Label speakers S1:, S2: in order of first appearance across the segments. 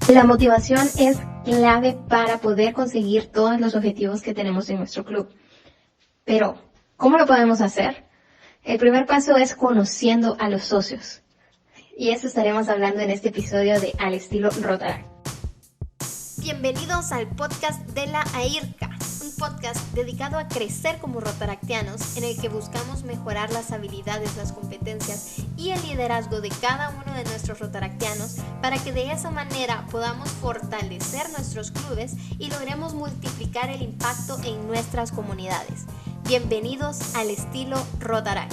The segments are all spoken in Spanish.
S1: La motivación es clave para poder conseguir todos los objetivos que tenemos en nuestro club. Pero, ¿cómo lo podemos hacer? El primer paso es conociendo a los socios. Y eso estaremos hablando en este episodio de Al estilo Rotaract.
S2: Bienvenidos al podcast de la AIRCA, un podcast dedicado a crecer como rotaractianos, en el que buscamos mejorar las habilidades, las competencias y el liderazgo de cada uno de nuestros rotaractianos para que de esa manera podamos fortalecer nuestros clubes y logremos multiplicar el impacto en nuestras comunidades. Bienvenidos al estilo Rotaract.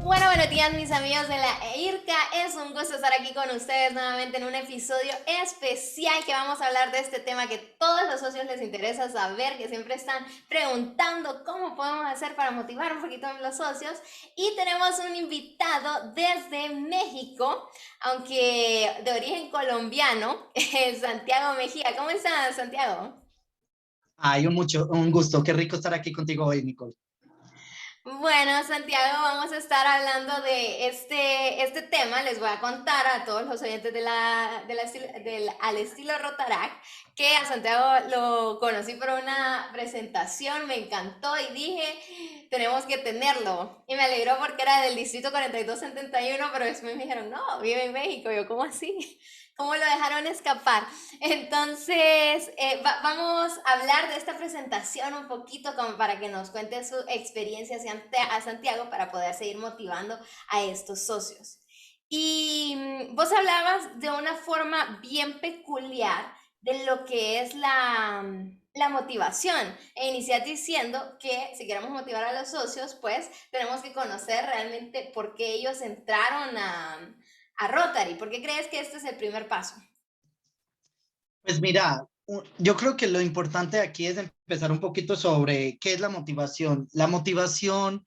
S2: Bueno, buenos días mis amigos de la EIRCA, es un gusto estar aquí con ustedes nuevamente en un episodio especial que vamos a hablar de este tema que todos los socios les interesa saber, que siempre están preguntando cómo podemos hacer para motivar un poquito a los socios. Y tenemos un invitado desde México, aunque de origen colombiano, Santiago Mejía. ¿Cómo estás, Santiago?
S3: Un gusto, qué rico estar aquí contigo hoy, Nicole.
S2: Bueno, Santiago, vamos a estar hablando de este tema. Les voy a contar a todos los oyentes del Al estilo Rotaract que a Santiago lo conocí por una presentación, me encantó y dije, tenemos que tenerlo. Y me alegró porque era del distrito 4271, pero después me dijeron, no, vive en México. Yo, ¿cómo así? ¿Cómo lo dejaron escapar? Entonces, vamos a hablar de esta presentación un poquito como para que nos cuente su experiencia a Santiago para poder seguir motivando a estos socios. Y vos hablabas de una forma bien peculiar de lo que es la motivación e iniciar diciendo que si queremos motivar a los socios, pues tenemos que conocer realmente por qué ellos entraron a Rotary. ¿Por qué crees que este es el primer paso?
S3: Pues mira, yo creo que lo importante aquí es empezar un poquito sobre qué es la motivación. La motivación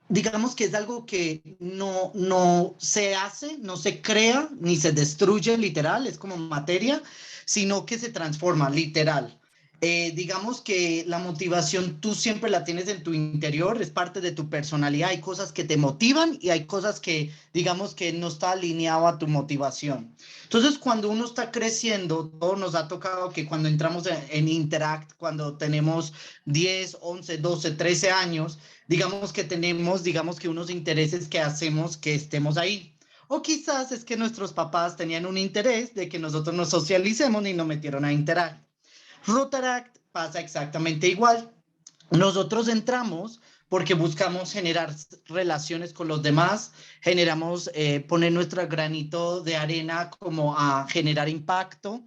S3: digamos que es algo que no se hace, no se crea, ni se destruye literal, es como materia, sino que se transforma literal. Digamos que la motivación tú siempre la tienes en tu interior, es parte de tu personalidad. Hay cosas que te motivan y hay cosas que, digamos, que no está alineado a tu motivación. Entonces, cuando uno está creciendo, todo nos ha tocado que cuando entramos en Interact, cuando tenemos 10, 11, 12, 13 años, digamos que tenemos, digamos que unos intereses que hacemos que estemos ahí. O quizás es que nuestros papás tenían un interés de que nosotros nos socialicemos y nos metieron a Interact. Rotaract pasa exactamente igual. Nosotros entramos porque buscamos generar relaciones con los demás, generamos poner nuestro granito de arena como a generar impacto,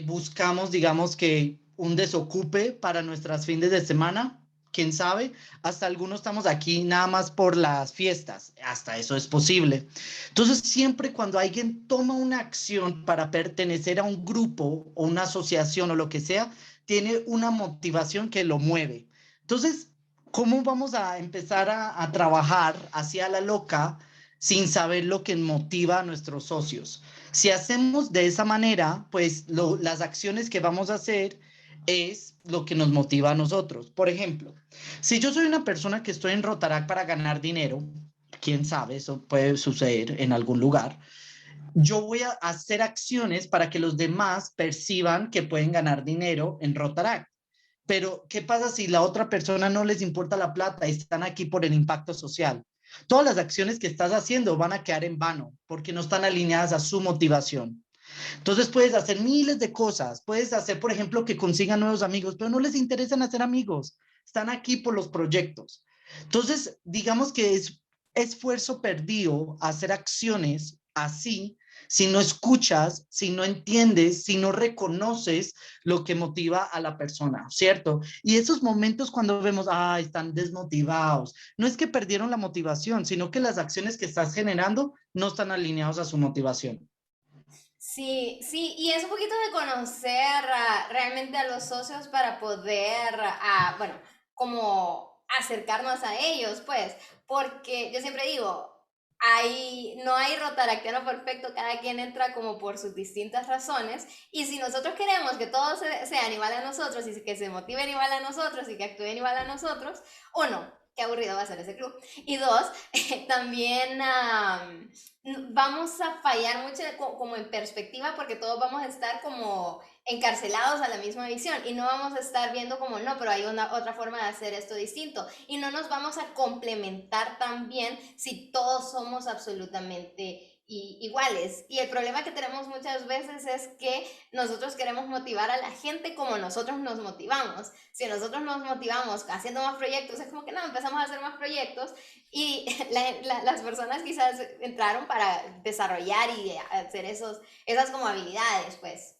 S3: buscamos, digamos que un desocupe para nuestras fines de semana, quién sabe, hasta algunos estamos aquí nada más por las fiestas, hasta eso es posible. Entonces, siempre cuando alguien toma una acción para pertenecer a un grupo o una asociación o lo que sea, tiene una motivación que lo mueve. Entonces, ¿cómo vamos a empezar a trabajar hacia la loca sin saber lo que motiva a nuestros socios? Si hacemos de esa manera, pues las acciones que vamos a hacer es lo que nos motiva a nosotros. Por ejemplo, si yo soy una persona que estoy en Rotaract para ganar dinero, quién sabe, eso puede suceder en algún lugar, yo voy a hacer acciones para que los demás perciban que pueden ganar dinero en Rotaract. Pero, ¿qué pasa si la otra persona no les importa la plata y están aquí por el impacto social? Todas las acciones que estás haciendo van a quedar en vano porque no están alineadas a su motivación. Entonces puedes hacer miles de cosas. Puedes hacer, por ejemplo, que consigan nuevos amigos, pero no les interesan hacer amigos. Están aquí por los proyectos. Entonces, digamos que es esfuerzo perdido hacer acciones así si no escuchas, si no entiendes, si no reconoces lo que motiva a la persona, ¿cierto? Y esos momentos cuando vemos, están desmotivados, no es que perdieron la motivación, sino que las acciones que estás generando no están alineadas a su motivación.
S2: Sí, sí, y es un poquito de conocer realmente a los socios para poder, bueno, como acercarnos a ellos, pues, porque yo siempre digo, no hay rotaractiano perfecto, cada quien entra como por sus distintas razones, y si nosotros queremos que todos sean igual a nosotros y que se motiven igual a nosotros y que actúen igual a nosotros, uno, qué aburrido va a ser ese club. Y dos, también vamos a fallar mucho como en perspectiva porque todos vamos a estar como encarcelados a la misma visión y no vamos a estar viendo como no, pero hay una otra forma de hacer esto distinto y no nos vamos a complementar tan bien si todos somos absolutamente iguales. Y el problema que tenemos muchas veces es que nosotros queremos motivar a la gente como nosotros nos motivamos. Si nosotros nos motivamos haciendo más proyectos, es como que no, empezamos a hacer más proyectos y las personas quizás entraron para desarrollar y hacer esas como habilidades, pues.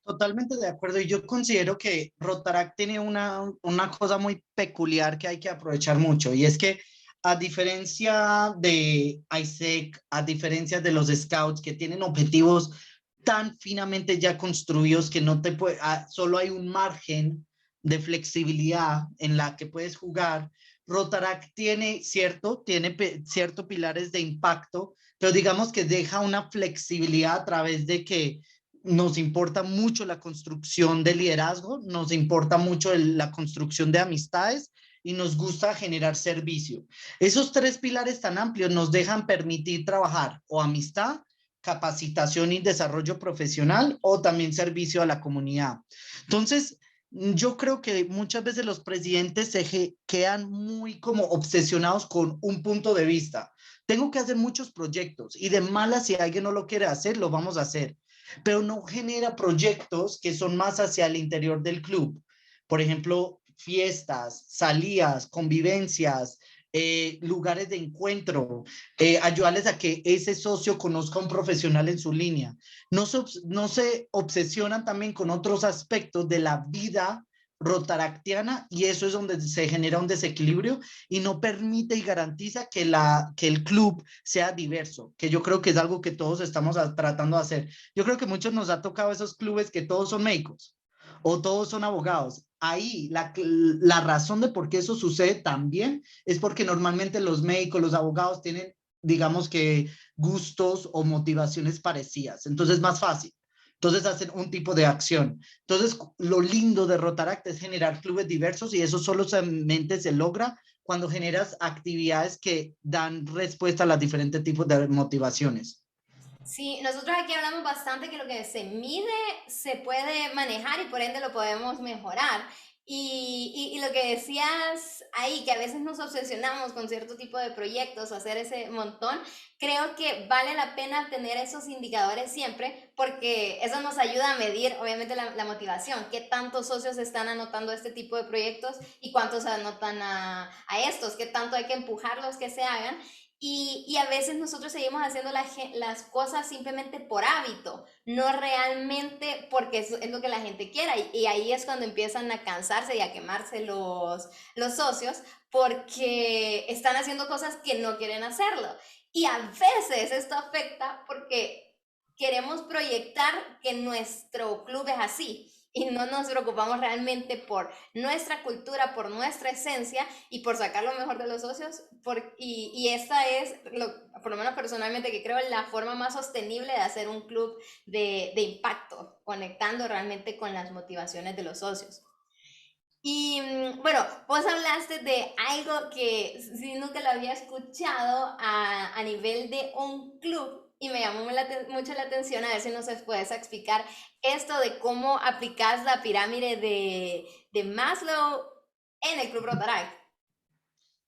S3: Totalmente de acuerdo. Y yo considero que Rotaract tiene una cosa muy peculiar que hay que aprovechar mucho. Y es que a diferencia de ISEC, a diferencia de los Scouts que tienen objetivos tan finamente ya construidos que no te puede, solo hay un margen de flexibilidad en la que puedes jugar. Rotaract tiene cierto pilares de impacto, pero digamos que deja una flexibilidad a través de que nos importa mucho la construcción de liderazgo, nos importa mucho la construcción de amistades y nos gusta generar servicio. Esos tres pilares tan amplios nos dejan permitir trabajar o amistad, capacitación y desarrollo profesional o también servicio a la comunidad. Entonces, yo creo que muchas veces los presidentes quedan muy como obsesionados con un punto de vista. Tengo que hacer muchos proyectos y de malas si alguien no lo quiere hacer, lo vamos a hacer, pero no genera proyectos que son más hacia el interior del club. Por ejemplo, fiestas, salidas, convivencias, lugares de encuentro, ayudarles a que ese socio conozca a un profesional en su línea. No se obsesionan también con otros aspectos de la vida rotaractiana y eso es donde se genera un desequilibrio y no permite y garantiza que el club sea diverso, que yo creo que es algo que todos estamos tratando de hacer. Yo creo que muchos nos ha tocado esos clubes que todos son médicos o todos son abogados. Ahí la razón de por qué eso sucede también es porque normalmente los médicos, los abogados tienen, digamos que, gustos o motivaciones parecidas. Entonces es más fácil. Entonces hacen un tipo de acción. Entonces lo lindo de Rotaract es generar clubes diversos y eso solamente se logra cuando generas actividades que dan respuesta a los diferentes tipos de motivaciones.
S2: Sí, nosotros aquí hablamos bastante que lo que se mide se puede manejar y por ende lo podemos mejorar. Y lo que decías ahí, que a veces nos obsesionamos con cierto tipo de proyectos o hacer ese montón, creo que vale la pena tener esos indicadores siempre porque eso nos ayuda a medir, obviamente, la motivación, qué tantos socios están anotando este tipo de proyectos y cuántos anotan a estos, qué tanto hay que empujarlos que se hagan. Y a veces nosotros seguimos haciendo las cosas simplemente por hábito, no realmente porque es lo que la gente quiera. Y ahí es cuando empiezan a cansarse y a quemarse los socios porque están haciendo cosas que no quieren hacerlo. Y a veces esto afecta porque queremos proyectar que nuestro club es así y no nos preocupamos realmente por nuestra cultura, por nuestra esencia y por sacar lo mejor de los socios. Y esta es, por lo menos personalmente, que creo la forma más sostenible de hacer un club de impacto, conectando realmente con las motivaciones de los socios. Y bueno, vos hablaste de algo que sí nunca lo había escuchado a nivel de un club y me llamó mucho la atención, a ver si nos puedes explicar esto de cómo aplicas la pirámide de Maslow en el Club Rotaract.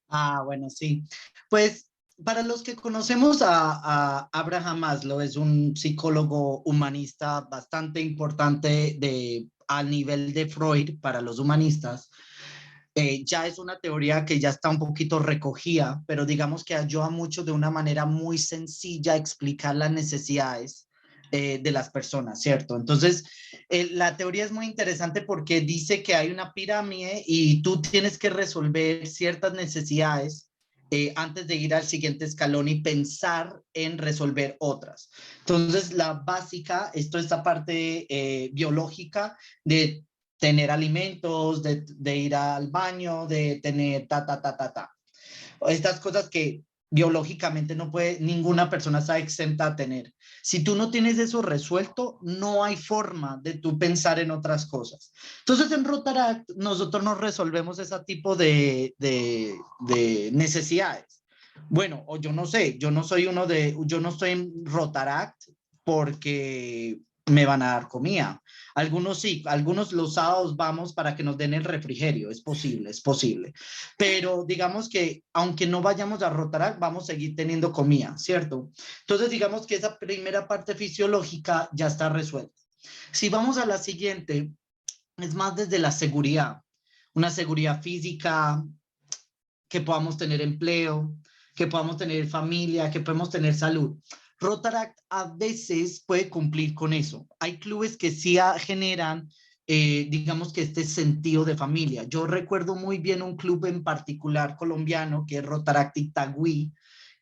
S3: Ah, bueno, sí. Pues para los que conocemos a Abraham Maslow, es un psicólogo humanista bastante importante a nivel de Freud para los humanistas. Ya es una teoría que ya está un poquito recogida, pero digamos que ayuda mucho de una manera muy sencilla a explicar las necesidades de las personas, ¿cierto? Entonces, la teoría es muy interesante porque dice que hay una pirámide y tú tienes que resolver ciertas necesidades antes de ir al siguiente escalón y pensar en resolver otras. Entonces, la básica, esta parte biológica de tener alimentos, de ir al baño, de tener ta. Estas cosas que biológicamente no puede, ninguna persona está exenta a tener. Si tú no tienes eso resuelto, no hay forma de tú pensar en otras cosas. Entonces en Rotaract nosotros nos resolvemos ese tipo de necesidades. Bueno, o yo no sé, yo no estoy en Rotaract porque me van a dar comida. Algunos sí, algunos los sábados vamos para que nos den el refrigerio, es posible, es posible. Pero digamos que aunque no vayamos a rotar, vamos a seguir teniendo comida, ¿cierto? Entonces digamos que esa primera parte fisiológica ya está resuelta. Si vamos a la siguiente, es más desde la seguridad, una seguridad física, que podamos tener empleo, que podamos tener familia, que podemos tener salud. Rotaract a veces puede cumplir con eso. Hay clubes que sí generan, digamos que este sentido de familia. Yo recuerdo muy bien un club en particular colombiano que es Rotaract Itagüí,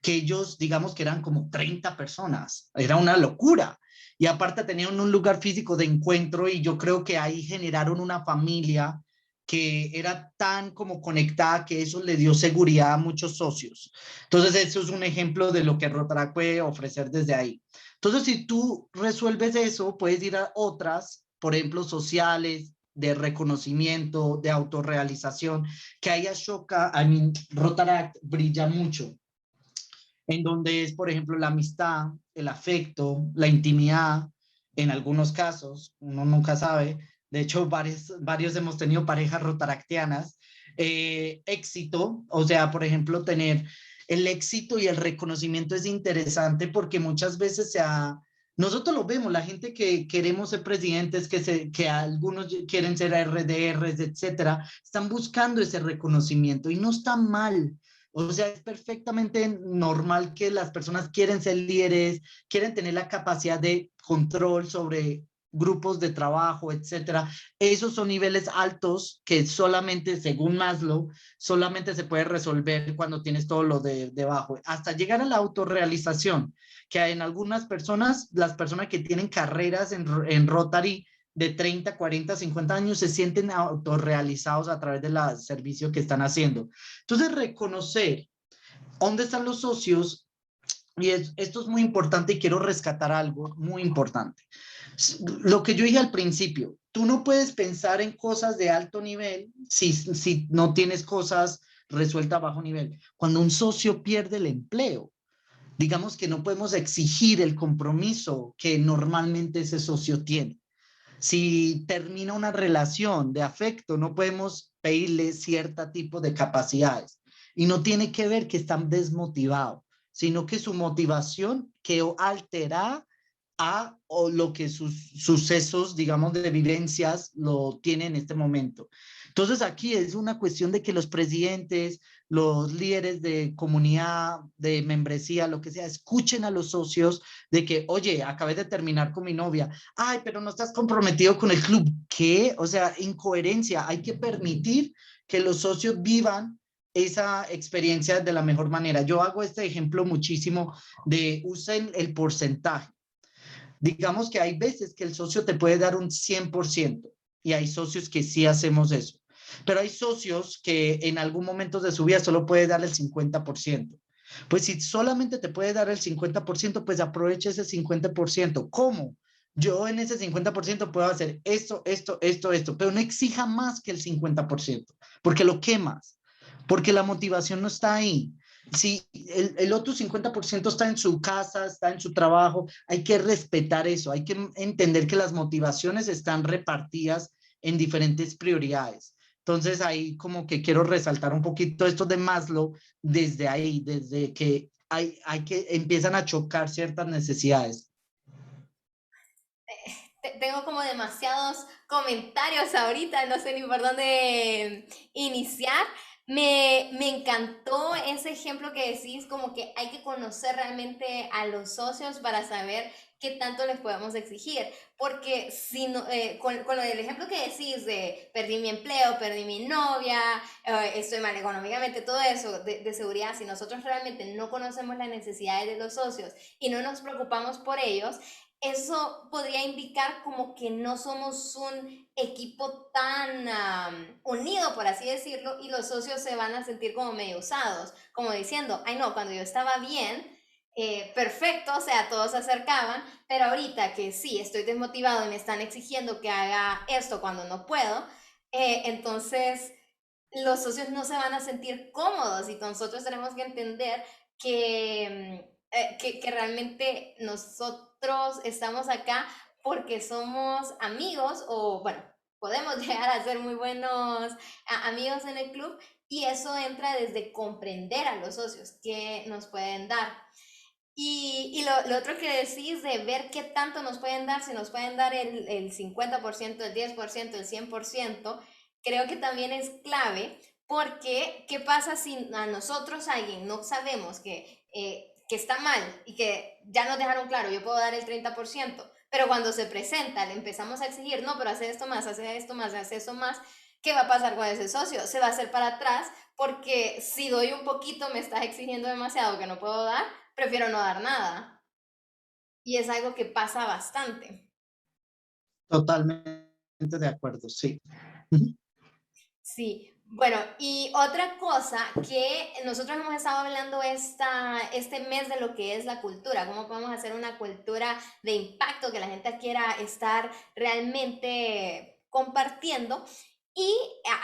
S3: que ellos, digamos que eran como 30 personas. Era una locura. Y aparte tenían un lugar físico de encuentro y yo creo que ahí generaron una familia que era tan como conectada que eso le dio seguridad a muchos socios. Entonces, eso es un ejemplo de lo que Rotaract puede ofrecer desde ahí. Entonces, si tú resuelves eso, puedes ir a otras, por ejemplo, sociales, de reconocimiento, de autorrealización, que ahí Ashoka, Rotaract brilla mucho, en donde es, por ejemplo, la amistad, el afecto, la intimidad, en algunos casos, uno nunca sabe, de hecho, varios hemos tenido parejas rotaractianas, éxito, o sea, por ejemplo, tener el éxito y el reconocimiento es interesante porque muchas veces nosotros lo vemos, la gente que queremos ser presidentes, que algunos quieren ser RDRs, etcétera, están buscando ese reconocimiento y no está mal. O sea, es perfectamente normal que las personas quieren ser líderes, quieren tener la capacidad de control sobre grupos de trabajo, etcétera. Esos son niveles altos que solamente, según Maslow, solamente se puede resolver cuando tienes todo lo de debajo. Hasta llegar a la autorrealización, que en algunas personas, las personas que tienen carreras en Rotary, de 30, 40, 50 años se sienten autorrealizados a través del servicio que están haciendo. Entonces, reconocer dónde están los socios, y esto es muy importante y quiero rescatar algo muy importante. Lo que yo dije al principio, tú no puedes pensar en cosas de alto nivel si no tienes cosas resueltas a bajo nivel. Cuando un socio pierde el empleo, digamos que no podemos exigir el compromiso que normalmente ese socio tiene. Si termina una relación de afecto, no podemos pedirle cierto tipo de capacidades. Y no tiene que ver que están desmotivados, sino que su motivación quedó alterada o lo que sus sucesos, digamos, de vivencias lo tienen en este momento. Entonces aquí es una cuestión de que los presidentes, los líderes de comunidad, de membresía, lo que sea, escuchen a los socios de que, oye, acabé de terminar con mi novia, ay, pero no estás comprometido con el club. ¿Qué? O sea, incoherencia. Hay que permitir que los socios vivan esa experiencia de la mejor manera. Yo hago este ejemplo muchísimo de usen el porcentaje. Digamos que hay veces que el socio te puede dar un 100% y hay socios que sí hacemos eso. Pero hay socios que en algún momento de su vida solo puede dar el 50%. Pues si solamente te puede dar el 50%, pues aprovecha ese 50%. ¿Cómo? Yo en ese 50% puedo hacer esto, pero no exija más que el 50%, porque lo quemas, porque la motivación no está ahí. Si el otro 50% está en su casa, está en su trabajo, hay que respetar eso, hay que entender que las motivaciones están repartidas en diferentes prioridades. Entonces ahí como que quiero resaltar un poquito esto de Maslow desde ahí, desde que hay que empiezan a chocar ciertas necesidades.
S2: Tengo como demasiados comentarios ahorita, no sé ni por dónde iniciar. Me encantó ese ejemplo que decís, como que hay que conocer realmente a los socios para saber qué tanto les podemos exigir. Porque si no, con lo del ejemplo que decís de perdí mi empleo, perdí mi novia, estoy mal económicamente, todo eso de seguridad, si nosotros realmente no conocemos las necesidades de los socios y no nos preocupamos por ellos, eso podría indicar como que no somos un equipo tan unido, por así decirlo, y los socios se van a sentir como medio usados, como diciendo, ay no, cuando yo estaba bien, perfecto, o sea, todos se acercaban, pero ahorita que sí, estoy desmotivado y me están exigiendo que haga esto cuando no puedo, entonces los socios no se van a sentir cómodos y nosotros tenemos que entender que realmente nosotros estamos acá porque somos amigos o, bueno, podemos llegar a ser muy buenos amigos en el club y eso entra desde comprender a los socios que nos pueden dar. Y lo otro que decís de ver qué tanto nos pueden dar, si nos pueden dar el 50%, el 10%, el 100%, creo que también es clave porque ¿qué pasa si a nosotros alguien no sabemos que está mal y que ya nos dejaron claro, yo puedo dar el 30%, pero cuando se presenta le empezamos a exigir, no, pero hace esto más, hace esto más, hace eso más, ¿qué va a pasar con ese socio? Se va a hacer para atrás porque si doy un poquito me estás exigiendo demasiado que no puedo dar, prefiero no dar nada. Y es algo que pasa bastante.
S3: Totalmente de acuerdo, sí. Ujú.
S2: Sí, bueno, y otra cosa que nosotros hemos estado hablando este mes de lo que es la cultura, cómo podemos hacer una cultura de impacto que la gente quiera estar realmente compartiendo. Y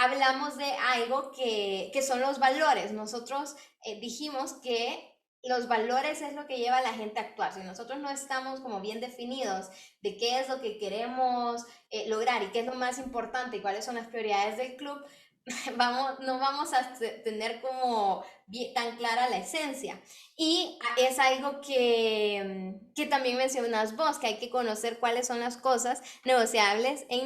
S2: hablamos de algo que son los valores. Nosotros dijimos que los valores es lo que lleva a la gente a actuar. Si nosotros no estamos como bien definidos de qué es lo que queremos lograr y qué es lo más importante y cuáles son las prioridades del club, no vamos a tener como tan clara la esencia. Y es algo que también mencionas vos, que hay que conocer cuáles son las cosas negociables e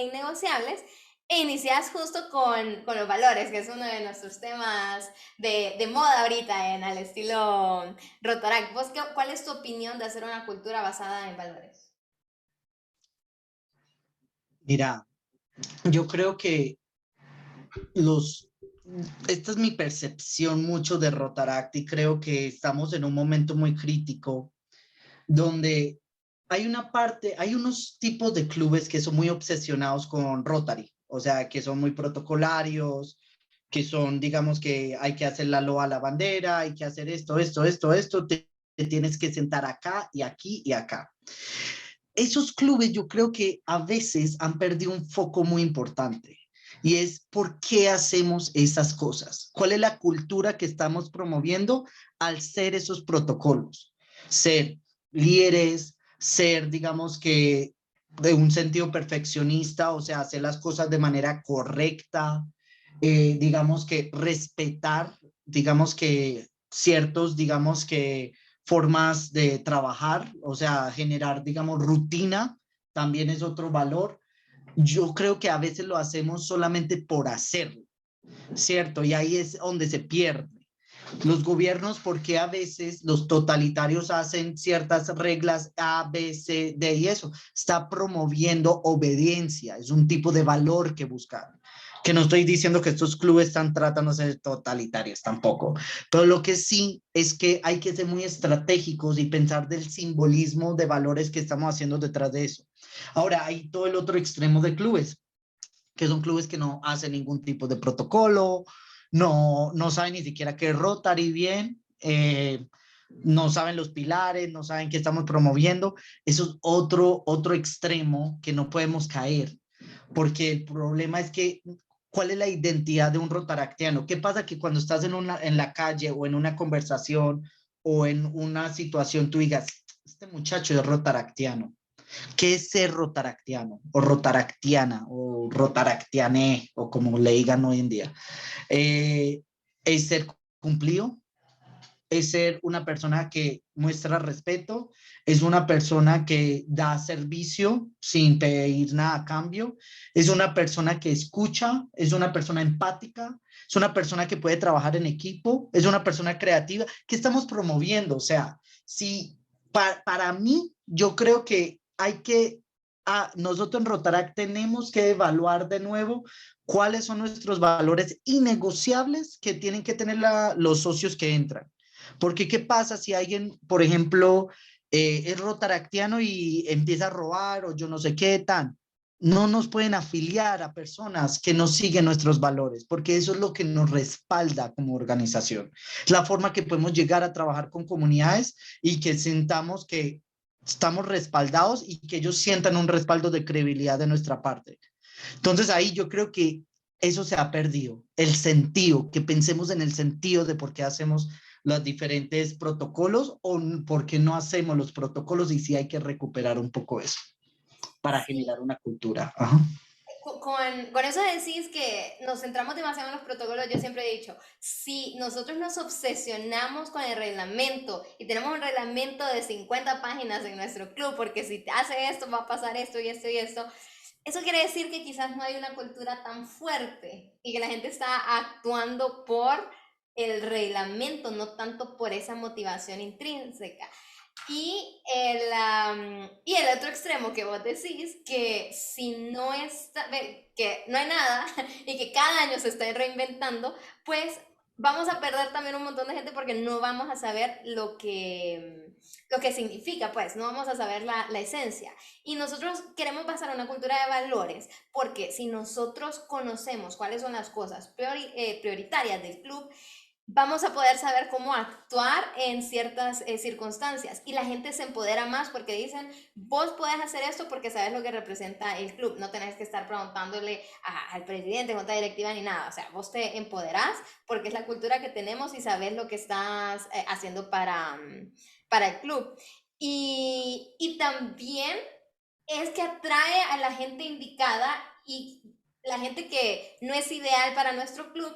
S2: innegociables. E inicias justo con los valores, que es uno de nuestros temas de moda ahorita en el estilo Rotaract. ¿Vos cuál es tu opinión de hacer una cultura basada en valores?
S3: Mira, yo creo que los, esta es mi percepción mucho de Rotaract y creo que estamos en un momento muy crítico donde hay una parte, hay unos tipos de clubes que son muy obsesionados con Rotary, o sea, que son muy protocolarios, que son, digamos que hay que hacer la loa a la bandera, hay que hacer esto, te tienes que sentar acá y aquí y acá. Esos clubes yo creo que a veces han perdido un foco muy importante y es por qué hacemos esas cosas. ¿Cuál es la cultura que estamos promoviendo al ser esos protocolos? Ser líderes, ser, digamos que, de un sentido perfeccionista, o sea, hacer las cosas de manera correcta, digamos que respetar, digamos que ciertos, digamos que formas de trabajar, o sea, generar, digamos, rutina, también es otro valor. Yo creo que a veces lo hacemos solamente por hacerlo, ¿cierto? Y ahí es donde se pierde. Los gobiernos, porque a veces los totalitarios hacen ciertas reglas A, B, C, D y eso, está promoviendo obediencia, es un tipo de valor que buscan. Que no estoy diciendo que estos clubes están tratando de ser totalitarios tampoco, pero lo que sí es que hay que ser muy estratégicos y pensar del simbolismo de valores que estamos haciendo detrás de eso. Ahora, hay todo el otro extremo de clubes, que son clubes que no hacen ningún tipo de protocolo, no saben ni siquiera qué es Rotary bien, no saben los pilares, no saben qué estamos promoviendo. Eso es otro extremo que no podemos caer, porque el problema es que, ¿cuál es la identidad de un rotaractiano? ¿Qué pasa que cuando estás en la calle o en una conversación o en una situación tú digas, este muchacho es rotaractiano? ¿Qué es ser rotaractiano o rotaractiana o rotaractiané o como le digan hoy en día? Es ser cumplido, es ser una persona que muestra respeto, es una persona que da servicio sin pedir nada a cambio, es una persona que escucha, es una persona empática, es una persona que puede trabajar en equipo, es una persona creativa. ¿Qué estamos promoviendo? O sea, si para mí yo creo que nosotros en Rotaract tenemos que evaluar de nuevo cuáles son nuestros valores innegociables que tienen que tener los socios que entran. Porque ¿qué pasa si alguien, por ejemplo, es rotaractiano y empieza a robar o yo no sé qué tan? No nos pueden afiliar a personas que no siguen nuestros valores, porque eso es lo que nos respalda como organización. Es la forma que podemos llegar a trabajar con comunidades y que sintamos que estamos respaldados y que ellos sientan un respaldo de credibilidad de nuestra parte. Entonces ahí yo creo que eso se ha perdido, el sentido, que pensemos en el sentido de por qué hacemos los diferentes protocolos o por qué no hacemos los protocolos y si hay que recuperar un poco eso para generar una cultura. Ajá.
S2: Con eso decís que nos centramos demasiado en los protocolos. Yo siempre he dicho, si nosotros nos obsesionamos con el reglamento y tenemos un reglamento de 50 páginas en nuestro club, porque si te hace esto va a pasar esto y esto y esto, eso quiere decir que quizás no hay una cultura tan fuerte y que la gente está actuando por el reglamento, no tanto por esa motivación intrínseca. Y el otro extremo que vos decís, que si no está, que no hay nada y que cada año se está reinventando, pues vamos a perder también un montón de gente porque no vamos a saber lo que significa, pues no vamos a saber la esencia. Y nosotros queremos basar una cultura de valores porque si nosotros conocemos cuáles son las cosas prioritarias del club, vamos a poder saber cómo actuar en ciertas circunstancias y la gente se empodera más porque dicen, vos podés hacer esto porque sabes lo que representa el club, no tenés que estar preguntándole al presidente, junta directiva ni nada, o sea, vos te empoderás porque es la cultura que tenemos y sabes lo que estás haciendo para el club. Y también es que atrae a la gente indicada y la gente que no es ideal para nuestro club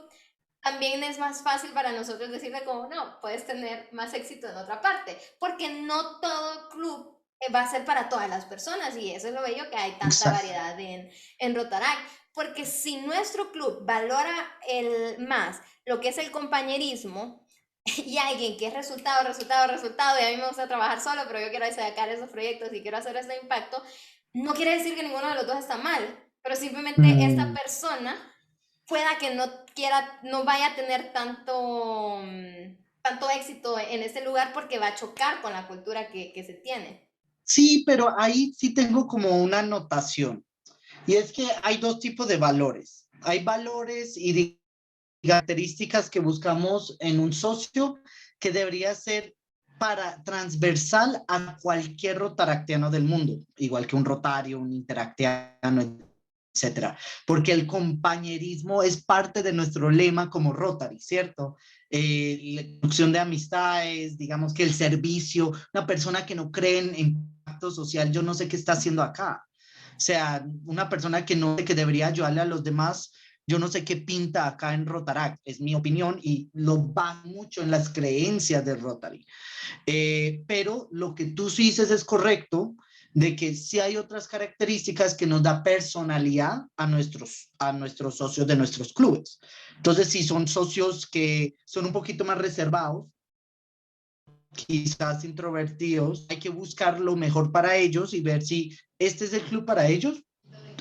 S2: también es más fácil para nosotros decirle como, no, puedes tener más éxito en otra parte, porque no todo club va a ser para todas las personas y eso es lo bello que hay tanta
S3: Exacto.
S2: variedad en Rotaract, porque si nuestro club valora más lo que es el compañerismo y alguien que es resultado, resultado, resultado, y a mí me gusta trabajar solo, pero yo quiero sacar esos proyectos y quiero hacer este impacto, no quiere decir que ninguno de los dos está mal, pero simplemente esta persona pueda que no quiera, no vaya a tener tanto éxito en este lugar porque va a chocar con la cultura que se tiene.
S3: Sí, pero ahí sí tengo como una anotación. Y es que hay dos tipos de valores. Hay valores y características que buscamos en un socio que debería ser para transversal a cualquier rotaractiano del mundo, igual que un rotario, un interactiano, etcétera, porque el compañerismo es parte de nuestro lema como Rotary, ¿cierto? La construcción de amistades, digamos que el servicio, una persona que no cree en impacto social, yo no sé qué está haciendo acá. O sea, una persona que no que debería ayudarle a los demás, yo no sé qué pinta acá en Rotaract, es mi opinión y lo va mucho en las creencias del Rotary. Pero lo que tú sí dices es correcto, de que sí hay otras características que nos da personalidad a nuestros socios de nuestros clubes. Entonces, si son socios que son un poquito más reservados, quizás introvertidos, hay que buscar lo mejor para ellos y ver si este es el club para ellos.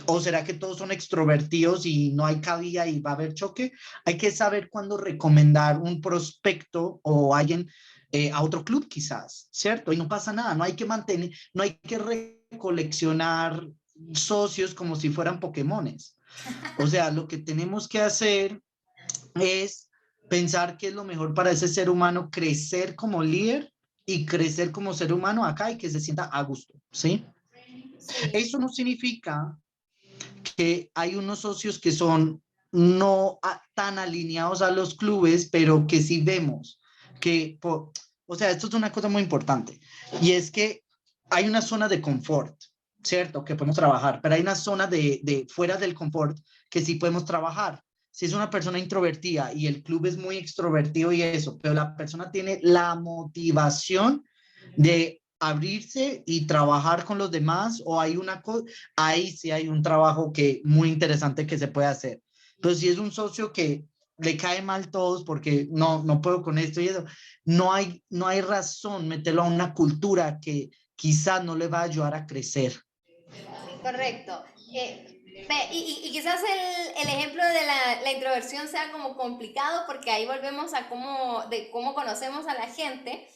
S3: ¿O será que todos son extrovertidos y no hay cabida y va a haber choque? Hay que saber cuándo recomendar un prospecto o alguien a otro club quizás, ¿cierto? Y no pasa nada, no hay que mantener, no hay que recoleccionar socios como si fueran Pokémones. O sea, lo que tenemos que hacer es pensar qué es lo mejor para ese ser humano, crecer como líder y crecer como ser humano acá y que se sienta a gusto, ¿sí?
S2: Sí.
S3: Eso no significa que hay unos socios que son no tan alineados a los clubes, pero que sí vemos que, o sea, esto es una cosa muy importante, y es que hay una zona de confort, ¿cierto? Que podemos trabajar, pero hay una zona de fuera del confort que sí podemos trabajar. Si es una persona introvertida y el club es muy extrovertido y eso, pero la persona tiene la motivación de abrirse y trabajar con los demás, o hay una cosa, ahí sí hay un trabajo que muy interesante que se puede hacer. Entonces, si es un socio que le cae mal todos porque no puedo con esto y eso, no hay razón meterlo a una cultura quizás no le va a ayudar a crecer.
S2: Correcto. Y quizás el ejemplo de la introversión sea como complicado porque ahí volvemos a cómo conocemos a la gente.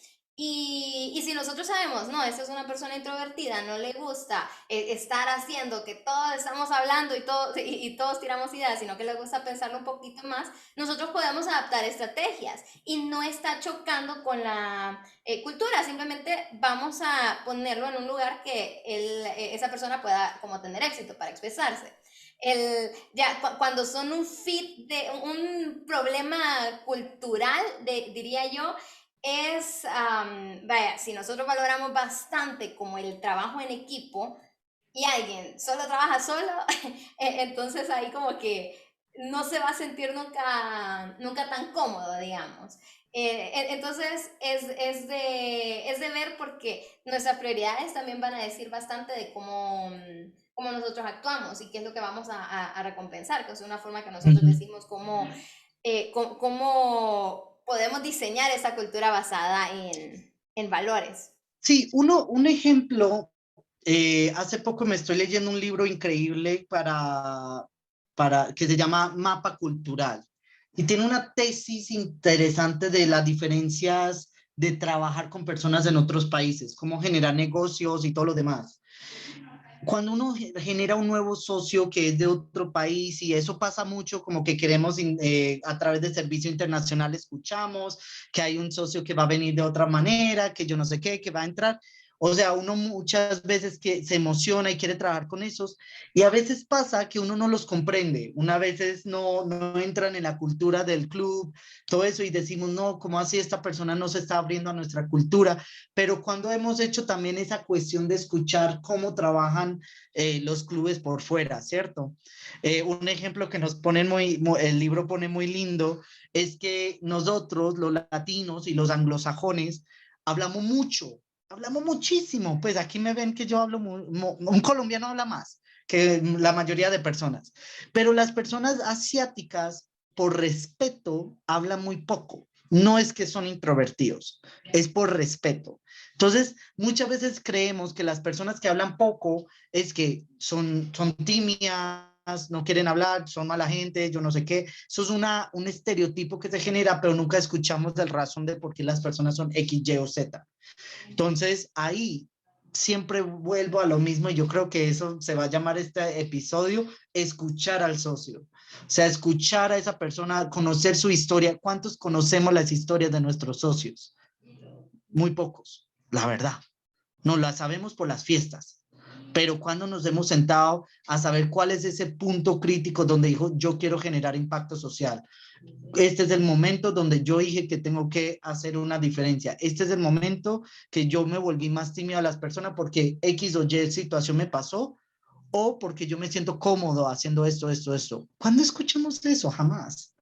S2: Y si nosotros sabemos, no, esta es una persona introvertida, no le gusta estar haciendo que todos estamos hablando y todos tiramos ideas, sino que le gusta pensarlo un poquito más, nosotros podemos adaptar estrategias y no está chocando con la cultura, simplemente vamos a ponerlo en un lugar que esa persona pueda como tener éxito para expresarse. Cuando son un fit de un problema cultural, diría yo, vaya, si nosotros valoramos bastante como el trabajo en equipo y alguien solo trabaja solo, entonces ahí como que no se va a sentir nunca tan cómodo, digamos. Entonces es de ver porque nuestras prioridades también van a decir bastante de cómo nosotros actuamos y qué es lo que vamos a recompensar, que es una forma que nosotros decimos cómo podemos diseñar esa cultura basada en valores.
S3: Sí, un ejemplo, hace poco me estoy leyendo un libro increíble que se llama Mapa Cultural y tiene una tesis interesante de las diferencias de trabajar con personas en otros países, cómo generar negocios y todo lo demás. Cuando uno genera un nuevo socio que es de otro país, y eso pasa mucho, como que queremos a través de servicio internacional escuchamos que hay un socio que va a venir de otra manera, que yo no sé qué, que va a entrar. O sea, uno muchas veces que se emociona y quiere trabajar con esos, y a veces pasa que uno no los comprende, una veces no entran en la cultura del club, todo eso, y decimos, no, ¿cómo así esta persona no se está abriendo a nuestra cultura? Pero cuando hemos hecho también esa cuestión de escuchar cómo trabajan los clubes por fuera, ¿cierto? Un ejemplo que nos ponen el libro pone muy lindo, es que nosotros, los latinos y los anglosajones, hablamos mucho, hablamos muchísimo. Pues aquí me ven que yo hablo, un colombiano habla más que la mayoría de personas, pero las personas asiáticas, por respeto, hablan muy poco. No es que son introvertidos, es por respeto. Entonces, muchas veces creemos que las personas que hablan poco es que son tímidas, no quieren hablar, son mala gente, yo no sé qué. Eso es un estereotipo que se genera, pero nunca escuchamos la razón de por qué las personas son X, Y o Z. Entonces, ahí siempre vuelvo a lo mismo y yo creo que eso se va a llamar este episodio, escuchar al socio. O sea, escuchar a esa persona, conocer su historia. ¿Cuántos conocemos las historias de nuestros socios? Muy pocos, la verdad. No las sabemos por las fiestas, pero cuando nos hemos sentado a saber cuál es ese punto crítico donde dijo, yo quiero generar impacto social. Este es el momento donde yo dije que tengo que hacer una diferencia. Este es el momento que yo me volví más tímido a las personas porque X o Y situación me pasó o porque yo me siento cómodo haciendo esto. ¿Cuándo escuchamos eso? Jamás.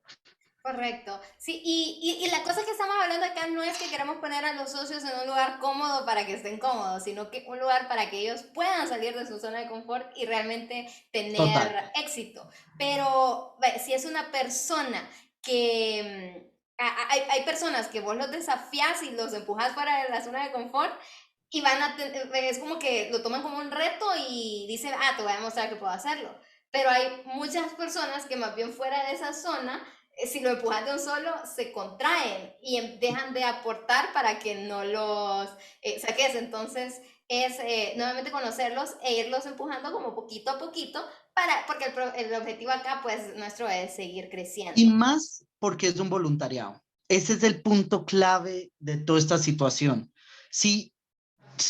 S2: Correcto. Sí, y la cosa que estamos hablando acá no es que queremos poner a los socios en un lugar cómodo para que estén cómodos, sino que un lugar para que ellos puedan salir de su zona de confort y realmente
S3: Total.
S2: tener éxito. Pero si es una persona que hay personas que vos los desafías y los empujas fuera de la zona de confort y es como que lo toman como un reto y dicen, te voy a demostrar que puedo hacerlo. Pero hay muchas personas que más bien fuera de esa zona si lo empujas de un solo, se contraen y dejan de aportar para que no los saques. Entonces, es nuevamente conocerlos e irlos empujando como poquito a poquito, porque el objetivo acá, pues, nuestro es seguir creciendo.
S3: Y más porque es un voluntariado. Ese es el punto clave de toda esta situación. Si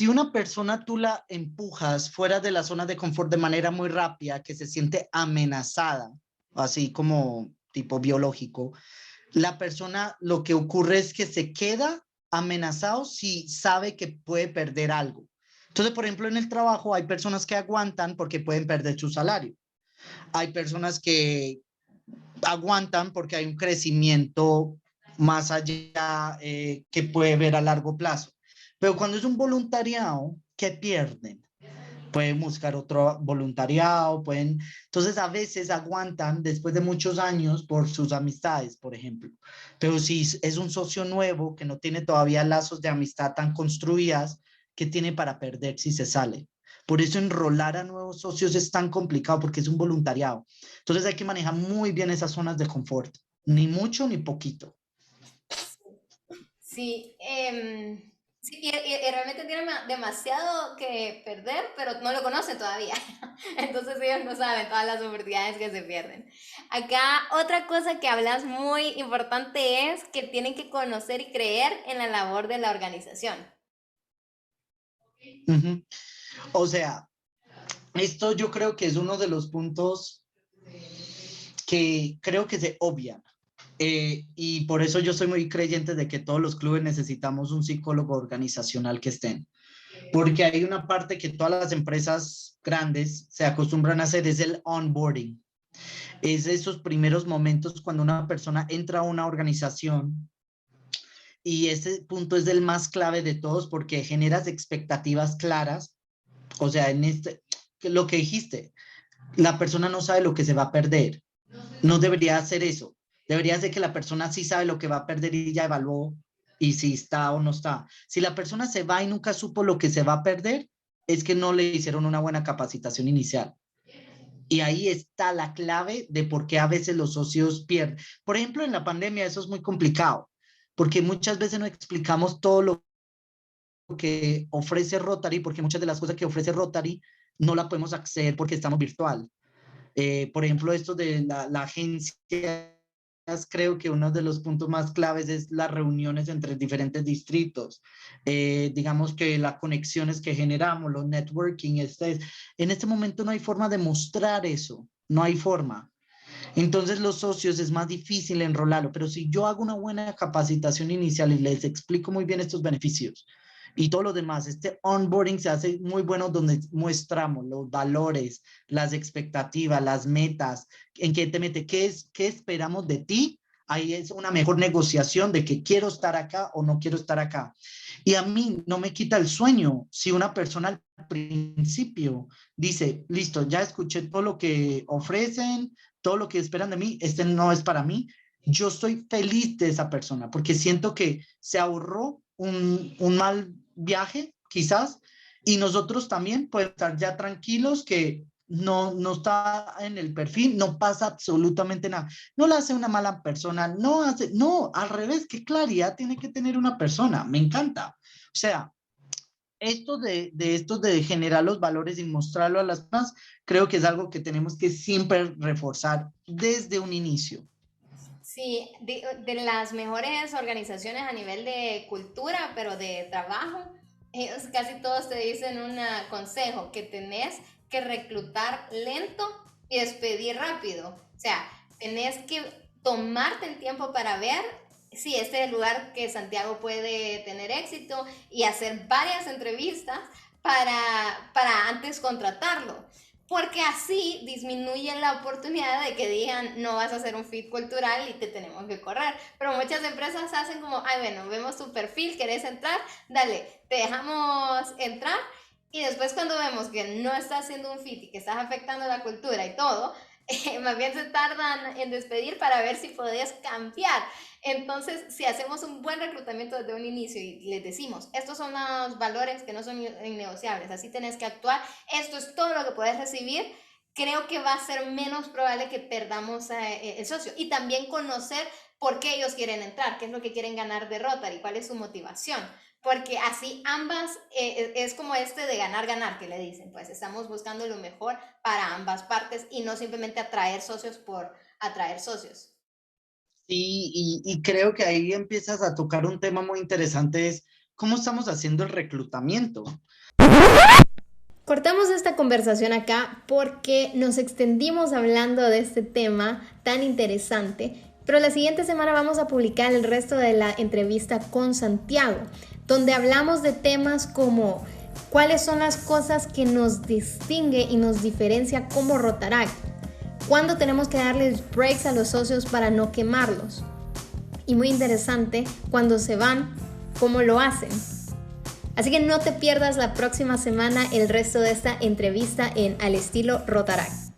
S3: una persona tú la empujas fuera de la zona de confort de manera muy rápida, que se siente amenazada, así como tipo biológico, la persona lo que ocurre es que se queda amenazado si sabe que puede perder algo. Entonces, por ejemplo, en el trabajo hay personas que aguantan porque pueden perder su salario. Hay personas que aguantan porque hay un crecimiento más allá que puede ver a largo plazo. Pero cuando es un voluntariado, ¿qué pierden? Pueden buscar otro voluntariado, entonces a veces aguantan después de muchos años por sus amistades, por ejemplo. Pero si es un socio nuevo que no tiene todavía lazos de amistad tan construidas, ¿qué tiene para perder si se sale? Por eso enrolar a nuevos socios es tan complicado porque es un voluntariado. Entonces hay que manejar muy bien esas zonas de confort, ni mucho ni poquito.
S2: Sí, sí, y realmente tienen demasiado que perder, pero no lo conocen todavía. Entonces ellos no saben todas las oportunidades que se pierden. Acá otra cosa que hablas muy importante es que tienen que conocer y creer en la labor de la organización.
S3: Ujú. O sea, esto yo creo que es uno de los puntos que creo que se obvian. Y por eso yo soy muy creyente de que todos los clubes necesitamos un psicólogo organizacional que estén. Porque hay una parte que todas las empresas grandes se acostumbran a hacer, es el onboarding. Es esos primeros momentos cuando una persona entra a una organización y ese punto es el más clave de todos porque generas expectativas claras. O sea, lo que dijiste, la persona no sabe lo que se va a perder. No debería hacer eso. Debería ser que la persona sí sabe lo que va a perder y ya evaluó y si está o no está. Si la persona se va y nunca supo lo que se va a perder, es que no le hicieron una buena capacitación inicial. Y ahí está la clave de por qué a veces los socios pierden. Por ejemplo, en la pandemia eso es muy complicado, porque muchas veces no explicamos todo lo que ofrece Rotary, porque muchas de las cosas que ofrece Rotary no la podemos acceder porque estamos virtual. Por ejemplo, esto de la agencia, creo que uno de los puntos más claves es las reuniones entre diferentes distritos. Digamos que las conexiones que generamos, los networking, en este momento no hay forma de mostrar eso, no hay forma. Entonces los socios es más difícil enrolarlo, pero si yo hago una buena capacitación inicial y les explico muy bien estos beneficios y todo lo demás, este onboarding se hace muy bueno donde muestramos los valores, las expectativas, las metas, en qué te mete, qué esperamos de ti. Ahí es una mejor negociación de que quiero estar acá o no quiero estar acá. Y a mí no me quita el sueño si una persona al principio dice, listo, ya escuché todo lo que ofrecen, todo lo que esperan de mí, este no es para mí. Yo estoy feliz de esa persona porque siento que se ahorró un mal viaje, quizás, y nosotros también podemos estar ya tranquilos que no está en el perfil, no pasa absolutamente nada. No la hace una mala persona, no, al revés, qué claridad tiene que tener una persona, me encanta. O sea, esto de generar los valores y mostrarlo a las personas, creo que es algo que tenemos que siempre reforzar desde un inicio.
S2: Sí, de las mejores organizaciones a nivel de cultura, pero de trabajo, ellos casi todos te dicen un consejo, que tenés que reclutar lento y despedir rápido. O sea, tenés que tomarte el tiempo para ver si este es el lugar que Santiago puede tener éxito y hacer varias entrevistas para antes contratarlo, porque así disminuye la oportunidad de que digan no vas a hacer un fit cultural y te tenemos que correr. Pero muchas empresas hacen como, ay, bueno, vemos tu perfil, querés entrar, dale, te dejamos entrar, y después cuando vemos que no estás haciendo un fit y que estás afectando la cultura y todo, más bien se tardan en despedir para ver si podés cambiar. Entonces, si hacemos un buen reclutamiento desde un inicio y les decimos, estos son los valores que no son innegociables, así tenés que actuar, esto es todo lo que puedes recibir, creo que va a ser menos probable que perdamos el socio. Y también conocer por qué ellos quieren entrar, qué es lo que quieren ganar de Rotary, cuál es su motivación. Porque así ambas, es como este de ganar, que le dicen, pues estamos buscando lo mejor para ambas partes y no simplemente atraer socios por atraer socios.
S3: Y creo que ahí empiezas a tocar un tema muy interesante, es cómo estamos haciendo el reclutamiento.
S1: Cortamos esta conversación acá porque nos extendimos hablando de este tema tan interesante, pero la siguiente semana vamos a publicar el resto de la entrevista con Santiago, donde hablamos de temas como cuáles son las cosas que nos distingue y nos diferencia como Rotaract, cuándo tenemos que darles breaks a los socios para no quemarlos, y muy interesante, cuando se van, cómo lo hacen. Así que no te pierdas la próxima semana el resto de esta entrevista en Al Estilo Rotaract.